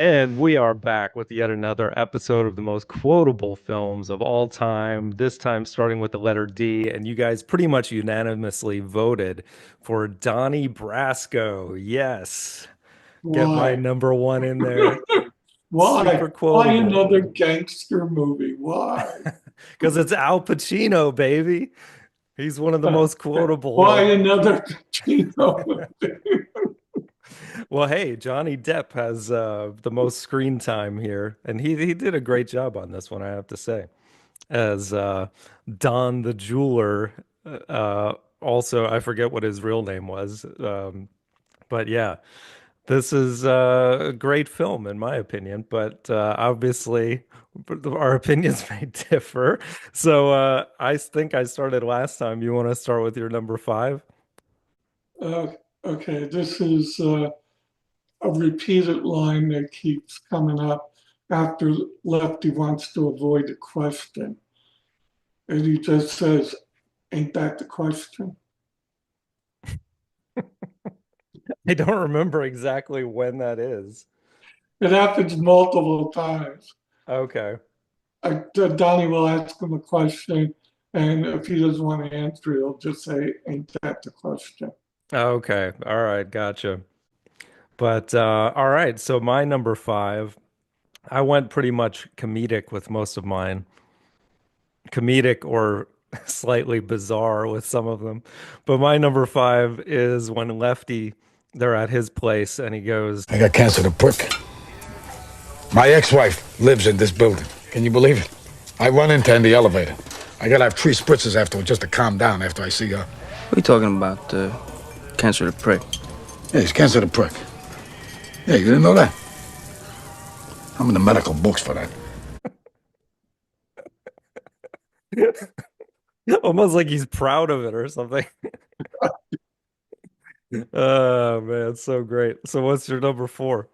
And we are back with yet another episode of the most quotable films of all time, this time starting with the letter D. And you guys pretty much unanimously voted for Donnie Brasco. Yes. Get my Why? number one in there. Why? Super Why quotable. another gangster movie? Why? Because it's Al Pacino, baby. He's one of the most quotable Why of. another Pacino movie? Well, hey, Johnny Depp has the most screen time here, and he did a great job on this one, I have to say. As Don the jeweler. Also, I forget what his real name was, but yeah, this is a great film in my opinion. But obviously, our opinions may differ. So I think I started last time. You want to start with your number five? Uh, okay, this is a repeated line that keeps coming up after Lefty wants to avoid the question. And he just says, "Ain't that the question?" I don't remember exactly when that is. It happens multiple times. Okay. Donnie will ask him a question, and if he doesn't want to answer, he'll just say, "Ain't that the question?" Okay. All right. Gotcha. But all right. So my number five, I went pretty much comedic with most of mine. Comedic or slightly bizarre with some of them. But my number five is when Lefty, they're at his place and he goes, I got cancer to prick. My ex-wife lives in this building. Can you believe it? I run into her in the elevator. I gotta have 3 spritzes afterward just to calm down after I see her. What are you talking about? Cancer of the prick. Yeah, it's cancer to prick. Yeah, you didn't know that? I'm in the medical books for that. almost like he's proud of it or something. Oh man, it's so great. So what's your number four?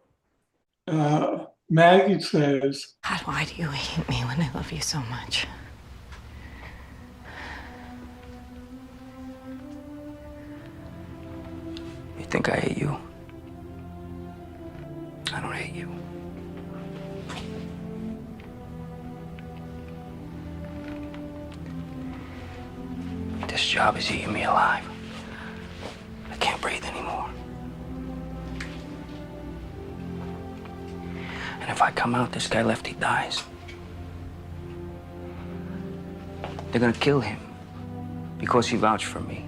Maggie says, God, why do you hate me when I love you so much? You think I hate you? I don't hate you. This job is eating me alive. I can't breathe anymore. And if I come out, this guy Lefty dies. They're gonna kill him because he vouched for me,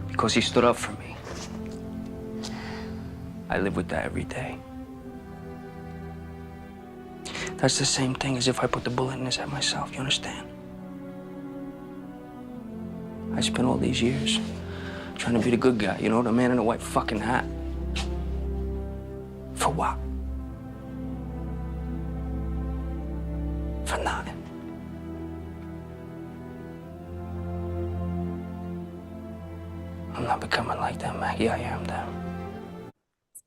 because he stood up for me. I live with that every day. That's the same thing as if I put the bullet in his head myself, you understand? I spent all these years trying to be the good guy, you know, the man in the white fucking hat. For what? For nothing. I'm not becoming like that, Maggie. I am that.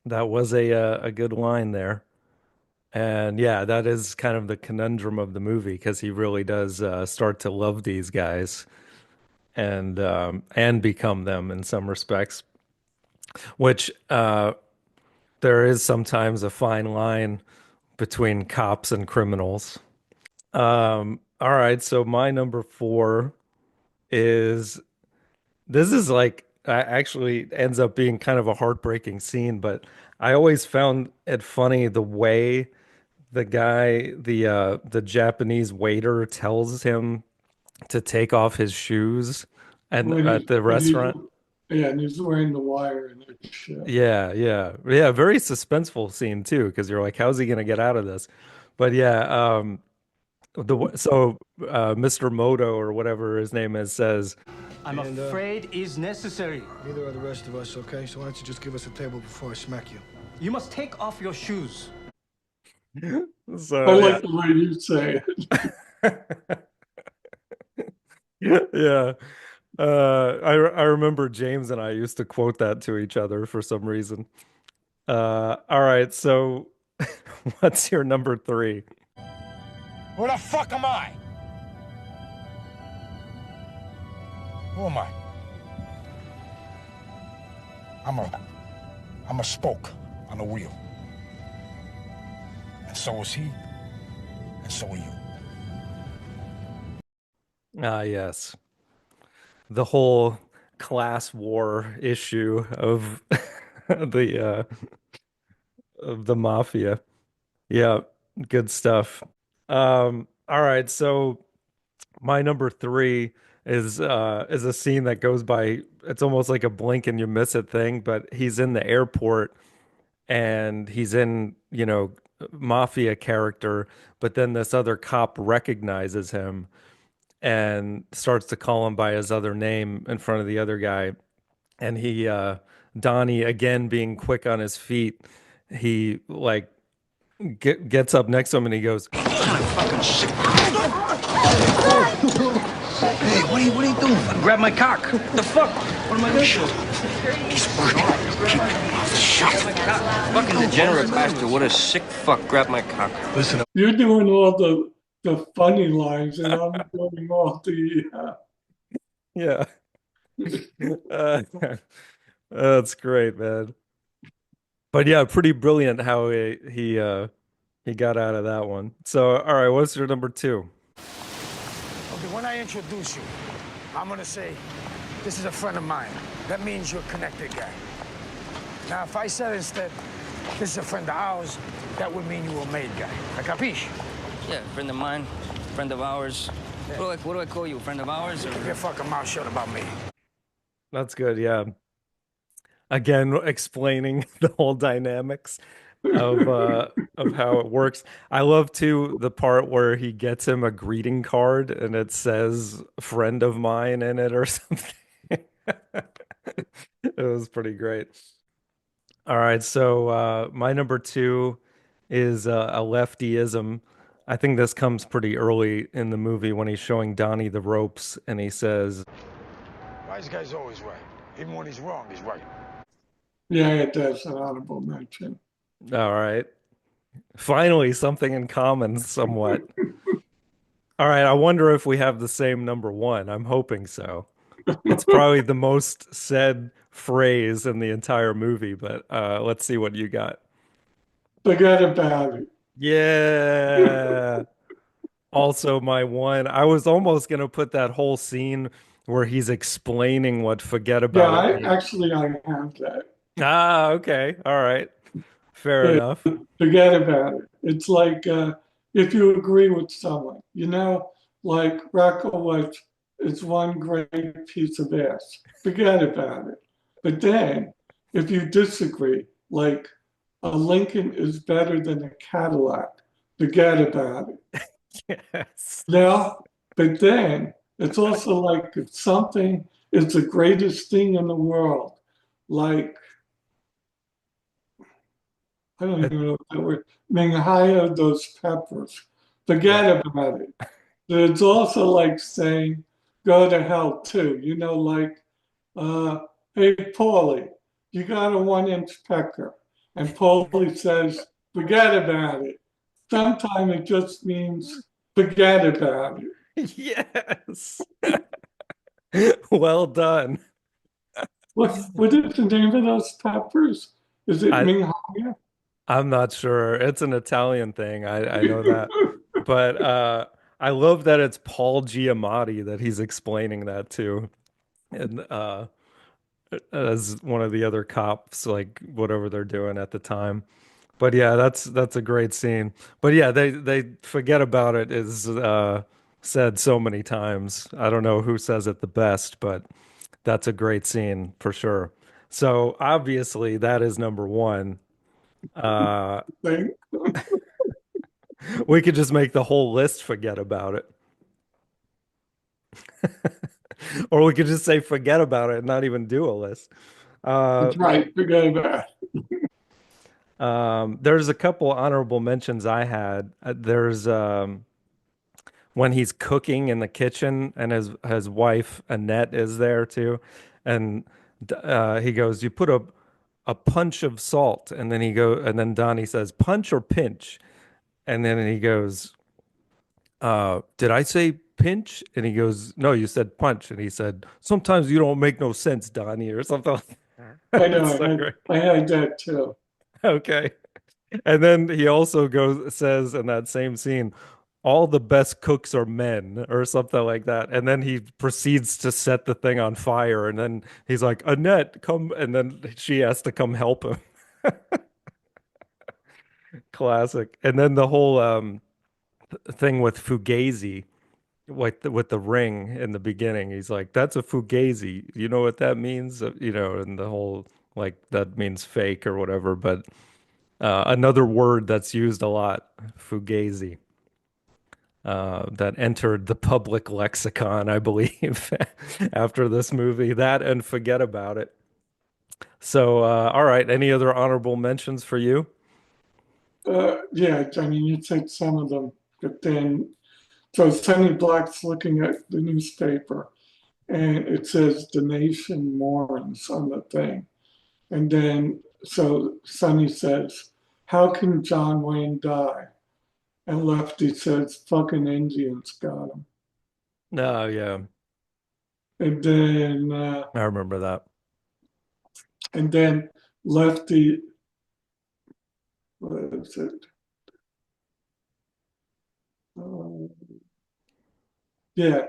That was a good line there. And yeah, that is kind of the conundrum of the movie because he really does start to love these guys and become them in some respects, which there is sometimes a fine line between cops and criminals. All right, so my number four is this is like actually ends up being kind of a heartbreaking scene, but I always found it funny the way the Japanese waiter tells him to take off his shoes and when at he, the when he's, restaurant. yeah, and he's wearing the wire and that shit. Yeah, yeah. Yeah, very suspenseful scene too, because you're like, how's he gonna get out of this? But yeah, Mr. Moto or whatever his name is says, I'm afraid is necessary. Neither are the rest of us, okay? So why don't you just give us a table before I smack you? You must take off your shoes. I so yeah. like the way you say it. Yeah. I remember James and I used to quote that to each other for some reason. All right, so what's your number three? Who the fuck am I? Who am I? I'm a spoke on a wheel. And so was he, and so are you. Ah, yes. The whole class war issue of the of the mafia. Yeah, good stuff. All right, so my number three is a scene that goes by, it's almost like a blink and you miss it thing, but he's in the airport and he's in, mafia character, but then this other cop recognizes him and starts to call him by his other name in front of the other guy. And Donnie, again being quick on his feet, he like gets up next to him and he goes, Hey, what are you doing? Grab my cock. The fuck? What am I doing? He's working. Keep your mouth shut. Fucking degenerate bastard. What a sick fuck. Grab my cock. Listen, You're doing all the funny lines, and I'm doing all the. yeah. Uh, that's great, man. But yeah, pretty brilliant how he got out of that one. So, all right, what's your number two? okay, when I introduce you, I'm gonna say, this is a friend of mine. That means you're a connected guy. Now, if I said instead, this is a friend of ours, that would mean you were a made guy. A capiche? Yeah, friend of mine, friend of ours. What do I call you? Friend of ours? Or... Keep your fucking mouth shut about me. That's good, yeah. Again, explaining the whole dynamics of how it works. I love too the part where he gets him a greeting card and it says friend of mine in it or something. It was pretty great. All right, so my number two is a leftyism. I think this comes pretty early in the movie when he's showing Donnie the ropes and he says, Wise guy's always right. Even when he's wrong, he's right. Yeah, it does an honorable mention. all right, finally something in common somewhat. All right, I wonder if we have the same number one. I'm hoping so. It's probably the most said phrase in the entire movie, but let's see what you got. Forget about it. Yeah. Also, my one. I was almost gonna put that whole scene where he's explaining what forget Yeah, about it I means. actually I have that. Ah, okay. All right. Fair Yeah, enough. forget about it. It's like if you agree with someone, like Rackowitz is one great piece of ass. Forget about it. But then, if you disagree, like a Lincoln is better than a Cadillac, forget about it. Yes. Now, but then it's also like if something is the greatest thing in the world, like I don't even know what that word. Menghaya those peppers. Yeah. Forget about it. But it's also like saying, go to hell too. Like, uh, hey, Paulie, you got a 1 inch pecker. And Paulie says, forget about it. Sometimes it just means forget about it. Yes. Well done. What is the name of those peppers? Is it I Minghaya? I'm not sure. It's an Italian thing. I know that. But I love that it's Paul Giamatti that he's explaining that to. And as one of the other cops, like whatever they're doing at the time. But yeah, that's a great scene. But yeah, they forget about it is said so many times. I don't know who says it the best, but that's a great scene for sure. So obviously that is number one. Uh, Thing. we could just make the whole list forget about it. Or we could just say forget about it and not even do a list. Uh, That's right. Forget about it. there's a couple honorable mentions I had. There's when he's cooking in the kitchen and his wife Annette is there too, and he goes, "You put a punch of salt," and then Donnie says, "Punch or pinch?" And then he goes, "Did I say pinch?" And he goes, "No, you said punch." And he said, "Sometimes you don't make no sense, Donnie," or something like I that. know. It's so great. I had that too. Okay. And then he also says in that same scene, all the best cooks are men or something like that. And then he proceeds to set the thing on fire. And then he's like, Annette, come. And then she has to come help him. Classic. And then the whole thing with Fugazi, with the ring in the beginning. He's like, that's a Fugazi. You know what that means? And the whole like that means fake or whatever. But another word that's used a lot, Fugazi. That entered the public lexicon, I believe, after this movie. That and forget about it. So, all right. Any other honorable mentions for you? Yeah, I mean, you said some of them, but then, so Sonny Black's looking at the newspaper and it says the nation mourns on the thing. And then, so Sonny says, how can John Wayne die? And Lefty says, fucking Indians got him. Oh, yeah. And then, I remember that. and then Lefty, what is it? Uh, yeah,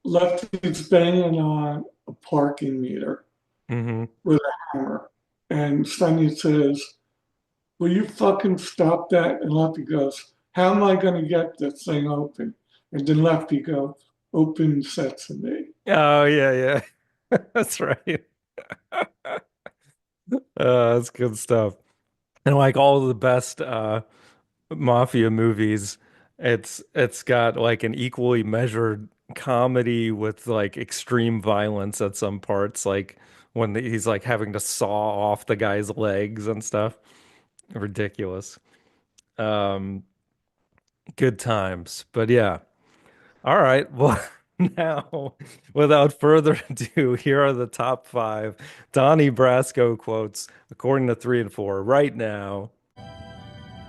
Lefty's banging on a parking meter Hmm. with a hammer. And Sonny says, will you fucking stop that? And Lefty goes, how am I going to get this thing open? And then Lefty goes, open sesame. Oh, yeah, yeah. That's right. That's good stuff. And like all of the best mafia movies, it's got like an equally measured comedy with like extreme violence at some parts, like when he's like having to saw off the guy's legs and stuff. Ridiculous. Um, Good times. But yeah. All right. Well, now, without further ado, here are the top five Donnie Brasco quotes according to three and four right now.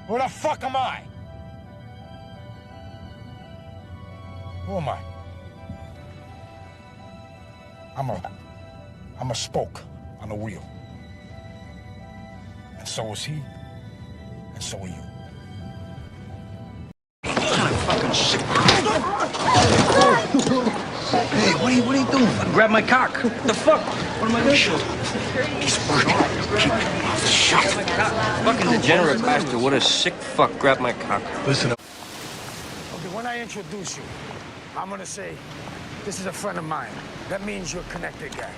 Who the fuck am I? Who am I? I'm a spoke on a wheel. And so is he, and so are you. Fucking sick. Hey, what are you doing? Grab my cock. The fuck? What am I gonna show? He's working. Keep him off the shot. Fucking degenerate bastard. What a sick fuck. Grab my cock. Listen up. Okay, when I introduce you, I'm gonna say, this is a friend of mine. That means you're a connected guy.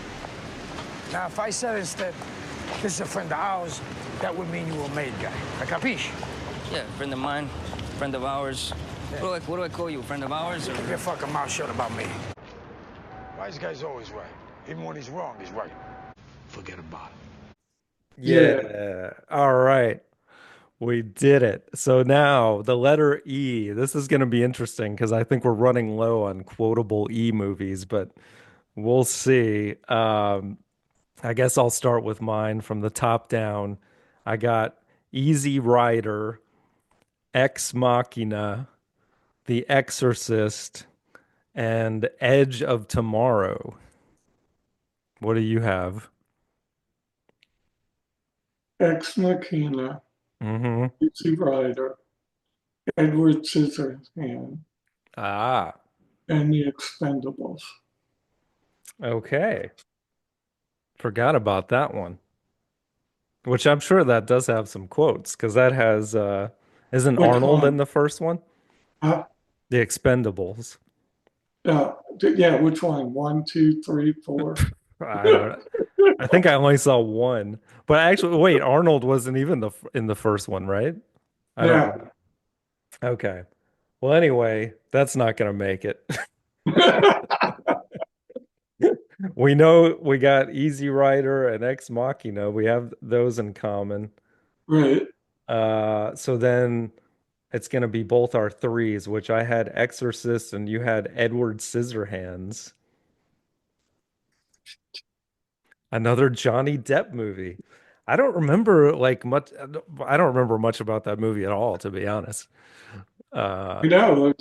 Now, if I said instead, this is a friend of ours, that would mean you were a made guy. Capiche? Yeah, friend of mine, friend of ours. What do I call you? Friend of ours? Or... Keep your fucking mouth shut about me. Wise guy's always right. Even when he's wrong, he's right. Forget about it. Yeah. All right. We did it. So now the letter E. This is going to be interesting because I think we're running low on quotable E movies, but we'll see. I guess I'll start with mine from the top down. I got Easy Rider, Ex Machina, The Exorcist, and Edge of Tomorrow. What do you have? Ex Machina, Mm-hmm. Easy Rider, Edward Scissorhands, Ah, and The Expendables. okay. Forgot about that one. Which I'm sure that does have some quotes because that has isn't Which Arnold in one? the first one? Uh, The Expendables. yeah, which one? One, two, three, four. I don't I think I only saw one. But actually, wait, Arnold wasn't even in the first one, right? I don't Yeah. remember. Okay. Well, anyway, that's not gonna make it. We know we got Easy Rider and Ex Machina. We have those in common. Right. So then it's gonna be both our threes, which I had Exorcist and you had Edward Scissorhands. Another Johnny Depp movie. I don't remember like much. I don't remember much about that movie at all, to be honest. Uh, You know,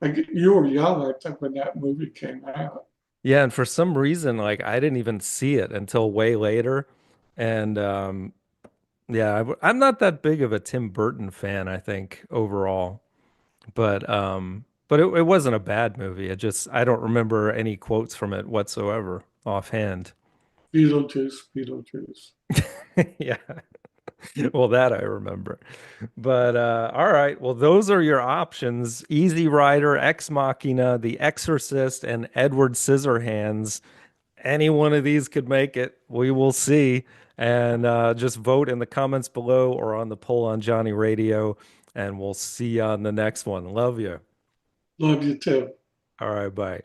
like you were young, I think, when that movie came out. yeah, and for some reason, like I didn't even see it until way later, and Yeah, I'm not that big of a Tim Burton fan, I think, overall. But it wasn't a bad movie. It just I don't remember any quotes from it whatsoever offhand. Beetlejuice, Beetlejuice. Yeah. Well, that I remember. But all right. Well, those are your options. Easy Rider, Ex Machina, The Exorcist, and Edward Scissorhands. Any one of these could make it. We will see. And just vote in the comments below or on the poll on Johnny Radio. And we'll see you on the next one. Love you. Love you too. All right. Bye.